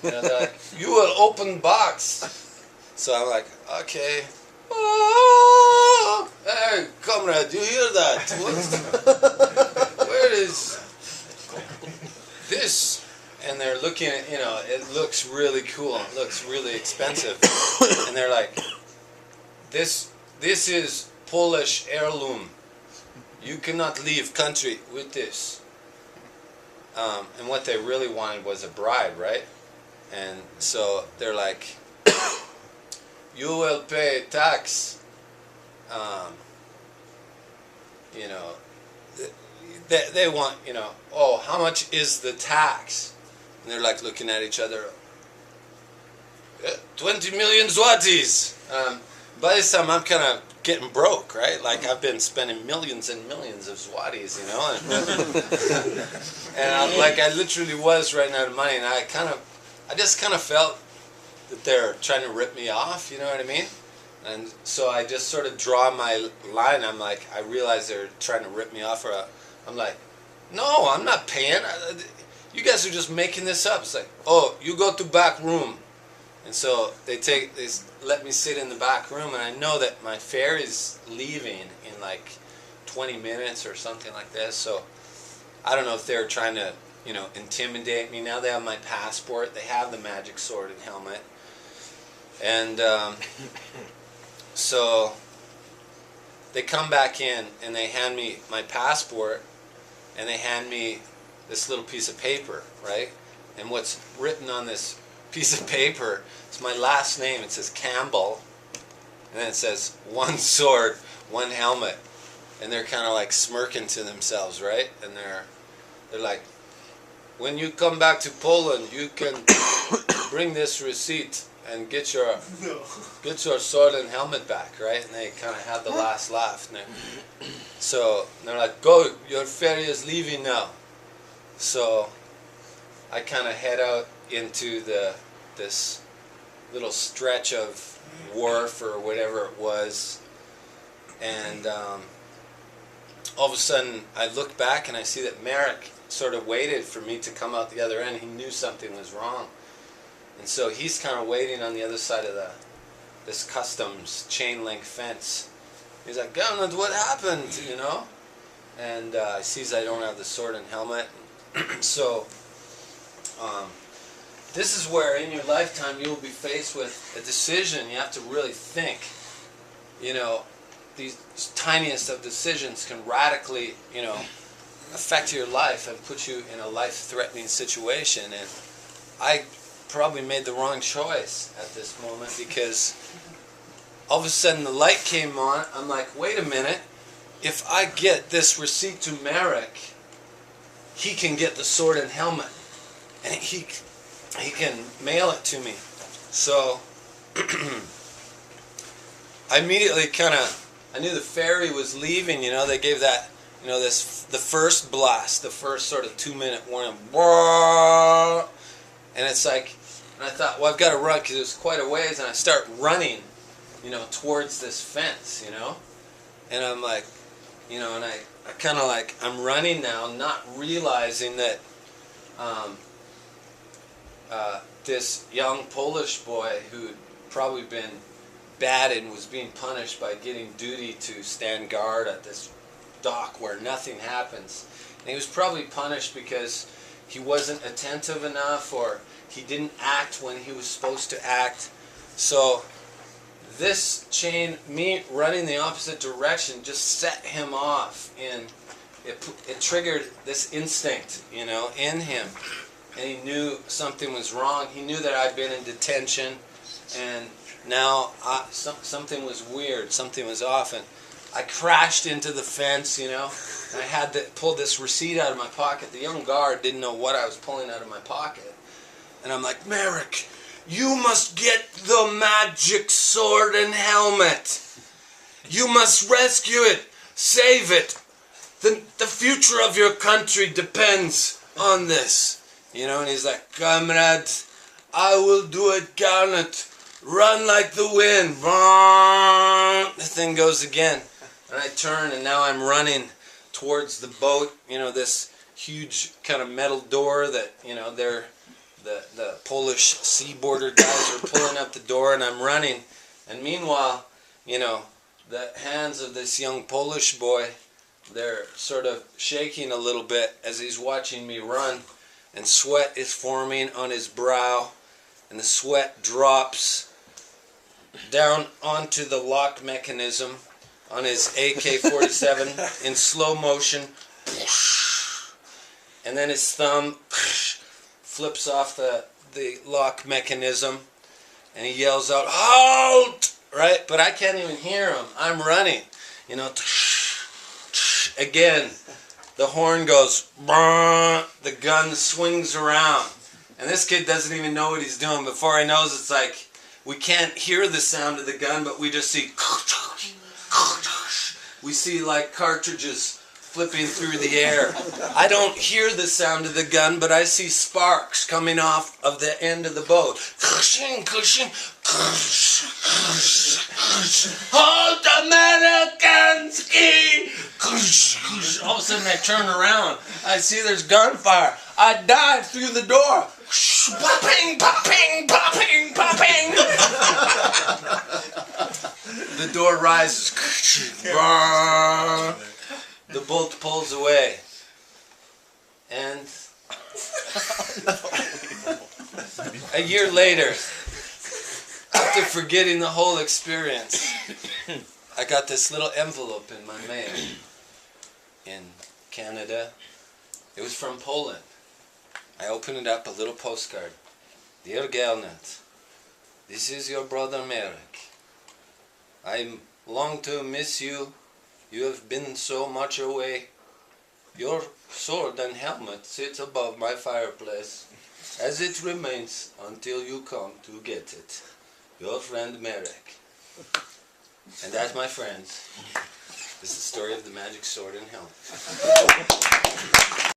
You know, they're like, you will open box. So I'm like, okay. Oh, hey, comrade, you hear that? Where is this? And they're looking at, you know, it looks really cool. It looks really expensive. And they're like, this is Polish heirloom. You cannot leave country with this. And what they really wanted was a bride, right? And so they're like, you will pay tax. You know, they want, you know, oh, how much is the tax? And they're like looking at each other. 20 million zlotys. By this time, I'm kind of getting broke, right? Like, I've been spending millions and millions of zlotys, you know? And I literally was running out of money, and I just kind of felt that they're trying to rip me off, you know what I mean? And so I just sort of draw my line. I'm like, I realize they're trying to rip me off. Or I'm like, no, I'm not paying. You guys are just making this up. It's like, oh, you go to back room. And so they let me sit in the back room, and I know that my fare is leaving in like 20 minutes or something like this. So I don't know if they're trying to, you know, intimidate me. Now they have my passport. They have the magic sword and helmet. And so they come back in, and they hand me my passport, and they hand me this little piece of paper, right? And what's written on this piece of paper, it's my last name. It says Campbell, and then it says one sword, one helmet. And they're kind of like smirking to themselves, right? And they're like, when you come back to Poland, you can bring this receipt and get your sword and helmet back, right? And they kind of have the last laugh. So they're like, go, your ferry is leaving now. So I kind of head out into this little stretch of wharf or whatever it was, and all of a sudden I look back and I see that Merrick sort of waited for me to come out the other end. He knew something was wrong, and so he's kind of waiting on the other side of this customs chain link fence. He's like, Garnet, what happened, you know? And he sees I don't have the sword and helmet. So this is where in your lifetime you will be faced with a decision. You have to really think. You know, these tiniest of decisions can radically, you know, affect your life and put you in a life-threatening situation. And I probably made the wrong choice at this moment, because all of a sudden the light came on. I'm like, wait a minute. If I get this receipt to Merrick, he can get the sword and helmet, and he can mail it to me. So I immediately I knew the ferry was leaving. You know, they gave that, you know, the first blast, the first sort of 2-minute warning, and it's like, and I thought, well, I've got to run, because it was quite a ways, and I start running, you know, towards this fence, you know, and I'm like, you know, and I kind of like, I'm running now, not realizing that this young Polish boy who'd probably been bad and was being punished by getting duty to stand guard at this dock where nothing happens. And he was probably punished because he wasn't attentive enough, or he didn't act when he was supposed to act. So this chain, me running the opposite direction, just set him off, and it triggered this instinct, you know, in him. And he knew something was wrong. He knew that I'd been in detention, and now something was weird, something was off, and I crashed into the fence, you know, and I had to pull this receipt out of my pocket. The young guard didn't know what I was pulling out of my pocket. And I'm like, Merrick, you must get the magic sword and helmet. You must rescue it, save it. The future of your country depends on this. You know, and he's like, comrade, I will do it, Garnet. Run like the wind. The thing goes again. And I turn, and now I'm running towards the boat. You know, this huge kind of metal door that, you know, the Polish sea border guys are pulling up the door, and I'm running. And meanwhile, you know, the hands of this young Polish boy, they're sort of shaking a little bit as he's watching me run, and sweat is forming on his brow, and the sweat drops down onto the lock mechanism on his AK-47 in slow motion, and then his thumb flips off the lock mechanism, and he yells out, "Halt!" Right? But I can't even hear him. I'm running. You know, again, the horn goes, the gun swings around, and this kid doesn't even know what he's doing. Before he knows, it's like, we can't hear the sound of the gun, but we just see, we see like cartridges flipping through the air. I don't hear the sound of the gun, but I see sparks coming off of the end of the boat. Halt, Americans! All of a sudden I turn around. I see there's gunfire. I dive through the door. Popping, popping, popping, popping. The door rises. The bolt pulls away. And a year later, after forgetting the whole experience, I got this little envelope in my mail in Canada. It was from Poland. I opened it up, a little postcard. Dear Garnet, this is your brother Merrick. I long to miss you. You have been so much away. Your sword and helmet sits above my fireplace, as it remains until you come to get it. Your friend Merrick. And that's my friends. This is the story of the magic sword and helmet.